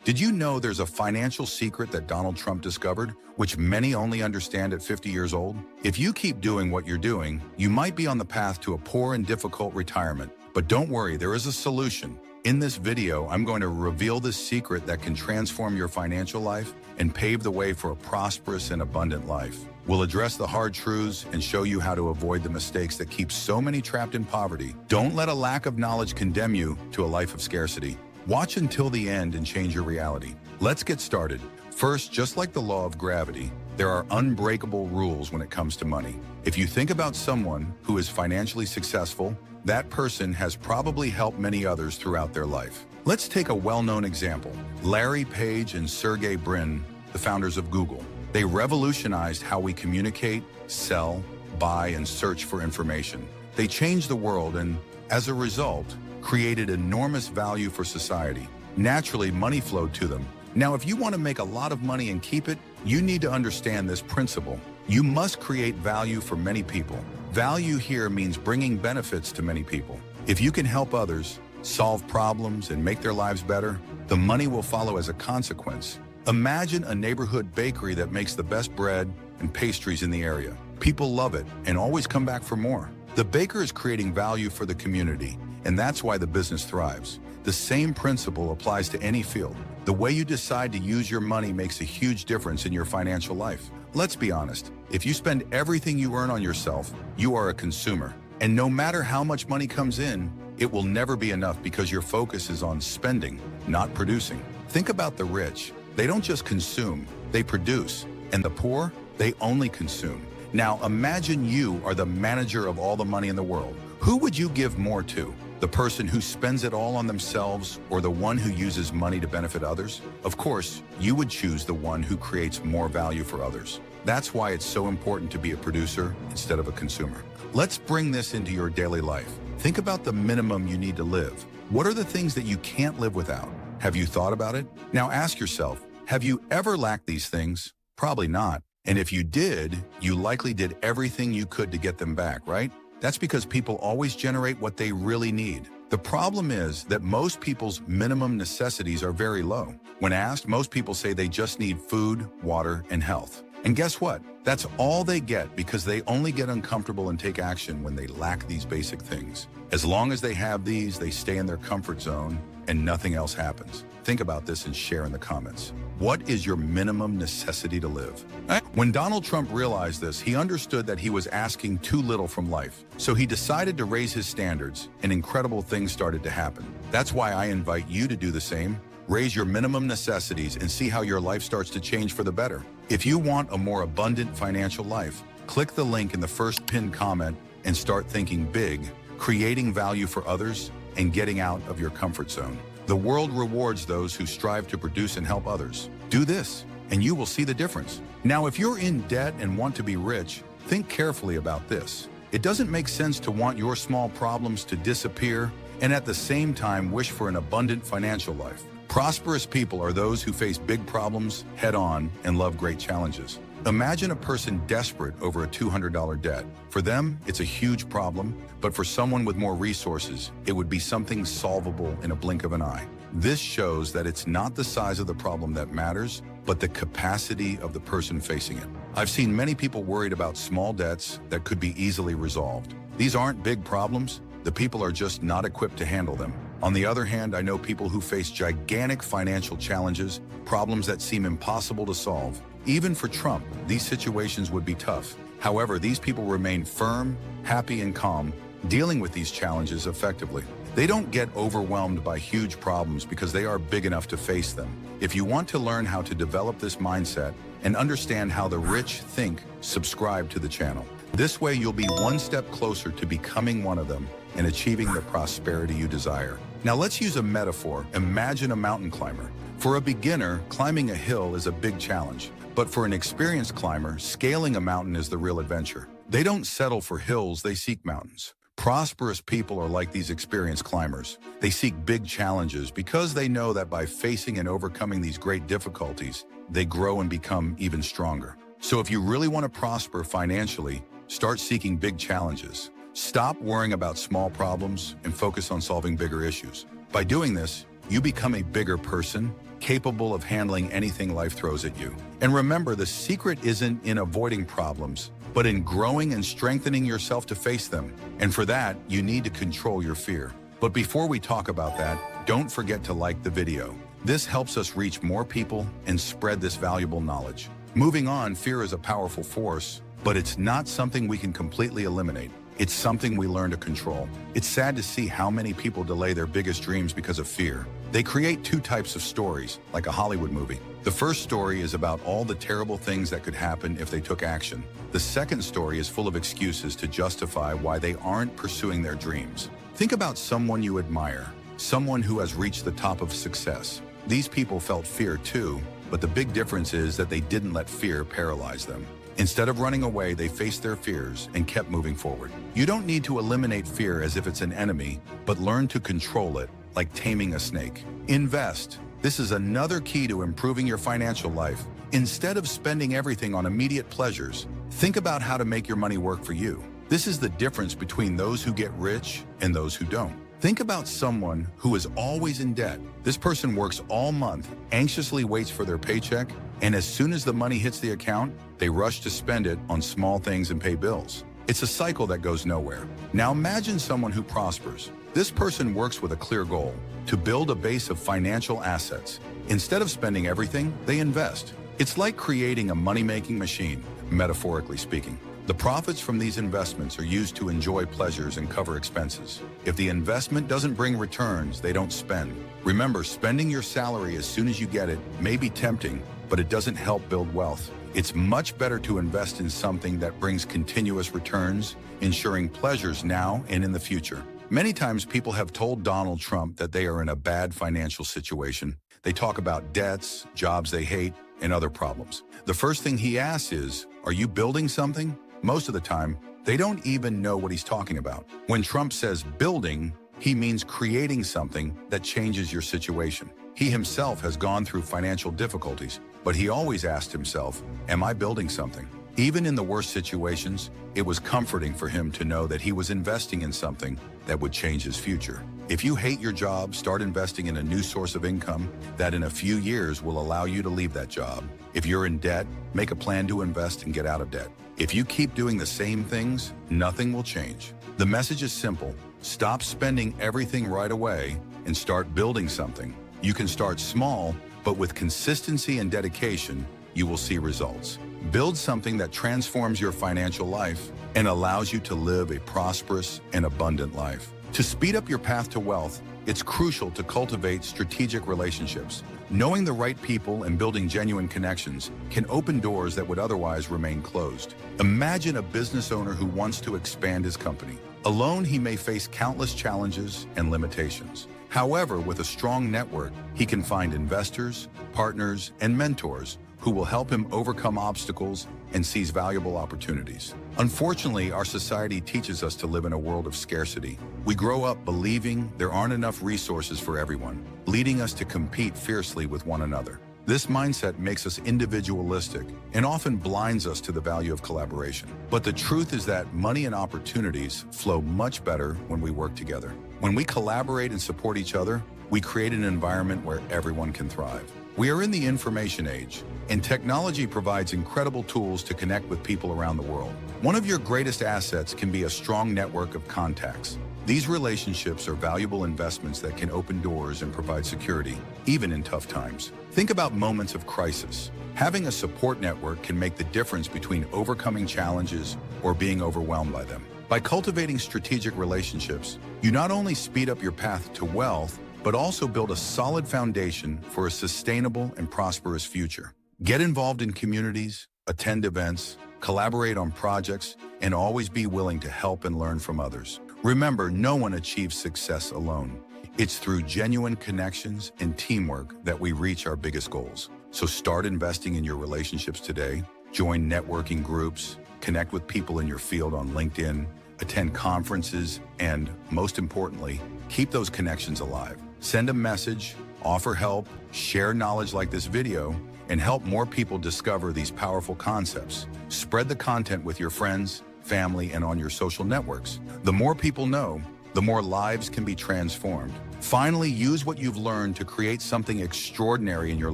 Did you know there's a financial secret that Donald Trump discovered, which many only understand at 50 years old? If you keep doing what you're doing, you might be on the path to a poor and difficult retirement. But don't worry, there is a solution. In this video, I'm going to reveal this secret that can transform your financial life and pave the way for a prosperous and abundant life. We'll address the hard truths and show you how to avoid the mistakes that keep so many trapped in poverty. Don't let a lack of knowledge condemn you to a life of scarcity. Watch until the end and change your reality. Let's get started. First, just like the law of gravity, there are unbreakable rules when it comes to money. If you think about someone who is financially successful, that person has probably helped many others throughout their life. Let's take a well-known example. Larry Page and Sergey Brin, the founders of Google. They revolutionized how we communicate, sell, buy, and search for information. They changed the world and, as a result, created enormous value for society. Naturally, money flowed to them. Now, if you want to make a lot of money and keep it, you need to understand this principle. You must create value for many people. Value here means bringing benefits to many people. If you can help others, solve problems, and make their lives better, the money will follow as a consequence. Imagine a neighborhood bakery that makes the best bread and pastries in the area. People love it and always come back for more. The baker is creating value for the community, and that's why the business thrives. The same principle applies to any field. The way you decide to use your money makes a huge difference in your financial life. Let's be honest, if you spend everything you earn on yourself, you are a consumer. And no matter how much money comes in, it will never be enough because your focus is on spending, not producing. Think about the rich. They don't just consume, they produce. And the poor, they only consume. Now imagine you are the manager of all the money in the world. Who would you give more to? The person who spends it all on themselves or the one who uses money to benefit others? Of course, you would choose the one who creates more value for others. That's why it's so important to be a producer instead of a consumer. Let's bring this into your daily life. Think about the minimum you need to live. What are the things that you can't live without? Have you thought about it? Now ask yourself, have you ever lacked these things? Probably not. And if you did, you likely did everything you could to get them back, right? That's because people always generate what they really need. The problem is that most people's minimum necessities are very low. When asked, most people say they just need food, water, and health. And guess what? That's all they get because they only get uncomfortable and take action when they lack these basic things. As long as they have these, they stay in their comfort zone and nothing else happens. Think about this and share in the comments. What is your minimum necessity to live? When Donald Trump realized this, he understood that he was asking too little from life. So he decided to raise his standards, and incredible things started to happen. That's why I invite you to do the same. Raise your minimum necessities and see how your life starts to change for the better. If you want a more abundant financial life, click the link in the first pinned comment and start thinking big, creating value for others, and getting out of your comfort zone. The world rewards those who strive to produce and help others. Do this, and you will see the difference. Now, if you're in debt and want to be rich, think carefully about this. It doesn't make sense to want your small problems to disappear and at the same time wish for an abundant financial life. Prosperous people are those who face big problems head-on and love great challenges. Imagine a person desperate over a $200 debt. For them, it's a huge problem, but for someone with more resources, it would be something solvable in a blink of an eye. This shows that it's not the size of the problem that matters, but the capacity of the person facing it. I've seen many people worried about small debts that could be easily resolved. These aren't big problems. The people are just not equipped to handle them. On the other hand, I know people who face gigantic financial challenges, problems that seem impossible to solve. Even for Trump, these situations would be tough. However, these people remain firm, happy, and calm, dealing with these challenges effectively. They don't get overwhelmed by huge problems because they are big enough to face them. If you want to learn how to develop this mindset and understand how the rich think, subscribe to the channel. This way you'll be one step closer to becoming one of them and achieving the prosperity you desire. Now let's use a metaphor. Imagine a mountain climber. For a beginner, climbing a hill is a big challenge. But for an experienced climber, scaling a mountain is the real adventure. They don't settle for hills, they seek mountains. Prosperous people are like these experienced climbers. They seek big challenges because they know that by facing and overcoming these great difficulties, they grow and become even stronger. So if you really want to prosper financially, start seeking big challenges. Stop worrying about small problems and focus on solving bigger issues. By doing this, you become a bigger person, capable of handling anything life throws at you. And remember, the secret isn't in avoiding problems, but in growing and strengthening yourself to face them. And for that, you need to control your fear. But before we talk about that, don't forget to like the video. This helps us reach more people and spread this valuable knowledge. Moving on, fear is a powerful force, but it's not something we can completely eliminate. It's something we learn to control. It's sad to see how many people delay their biggest dreams because of fear. They create two types of stories, like a Hollywood movie. The first story is about all the terrible things that could happen if they took action. The second story is full of excuses to justify why they aren't pursuing their dreams. Think about someone you admire, someone who has reached the top of success. These people felt fear too, but the big difference is that they didn't let fear paralyze them. Instead of running away, they faced their fears and kept moving forward. You don't need to eliminate fear as if it's an enemy, but learn to control it, like taming a snake. Invest. This is another key to improving your financial life. Instead of spending everything on immediate pleasures, think about how to make your money work for you. This is the difference between those who get rich and those who don't. Think about someone who is always in debt. This person works all month, anxiously waits for their paycheck, and as soon as the money hits the account, they rush to spend it on small things and pay bills. It's a cycle that goes nowhere. Now imagine someone who prospers. This person works with a clear goal, to build a base of financial assets. Instead of spending everything, they invest. It's like creating a money-making machine, metaphorically speaking. The profits from these investments are used to enjoy pleasures and cover expenses. If the investment doesn't bring returns, they don't spend. Remember, spending your salary as soon as you get it may be tempting, but it doesn't help build wealth. It's much better to invest in something that brings continuous returns, ensuring pleasures now and in the future. Many times people have told Donald Trump that they are in a bad financial situation. They talk about debts, jobs they hate, and other problems. The first thing he asks is, are you building something? Most of the time, they don't even know what he's talking about. When Trump says building, he means creating something that changes your situation. He himself has gone through financial difficulties, but he always asked himself, am I building something? Even in the worst situations, it was comforting for him to know that he was investing in something that would change his future. If you hate your job, start investing in a new source of income that in a few years will allow you to leave that job. If you're in debt, make a plan to invest and get out of debt. If you keep doing the same things, nothing will change. The message is simple. Stop spending everything right away and start building something. You can start small, but with consistency and dedication, you will see results. Build something that transforms your financial life and allows you to live a prosperous and abundant life. To speed up your path to wealth, it's crucial to cultivate strategic relationships. Knowing the right people and building genuine connections can open doors that would otherwise remain closed. Imagine a business owner who wants to expand his company. Alone, he may face countless challenges and limitations. However, with a strong network, he can find investors, partners, and mentors who will help him overcome obstacles and seize valuable opportunities. Unfortunately, our society teaches us to live in a world of scarcity. We grow up believing there aren't enough resources for everyone, leading us to compete fiercely with one another. This mindset makes us individualistic and often blinds us to the value of collaboration. But the truth is that money and opportunities flow much better when we work together. When we collaborate and support each other, we create an environment where everyone can thrive. We are in the information age, and technology provides incredible tools to connect with people around the world. One of your greatest assets can be a strong network of contacts. These relationships are valuable investments that can open doors and provide security, even in tough times. Think about moments of crisis. Having a support network can make the difference between overcoming challenges or being overwhelmed by them. By cultivating strategic relationships, you not only speed up your path to wealth, but also build a solid foundation for a sustainable and prosperous future. Get involved in communities, attend events, collaborate on projects, and always be willing to help and learn from others. Remember, no one achieves success alone. It's through genuine connections and teamwork that we reach our biggest goals. So start investing in your relationships today, join networking groups, connect with people in your field on LinkedIn, attend conferences, and most importantly, keep those connections alive. Send a message, offer help, share knowledge like this video, and help more people discover these powerful concepts. Spread the content with your friends, family, and on your social networks. The more people know, the more lives can be transformed. Finally, use what you've learned to create something extraordinary in your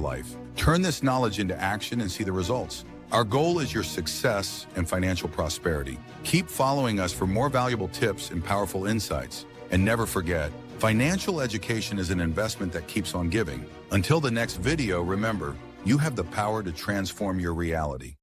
life. Turn this knowledge into action and see the results. Our goal is your success and financial prosperity. Keep following us for more valuable tips and powerful insights. And never forget, financial education is an investment that keeps on giving. Until the next video, remember, you have the power to transform your reality.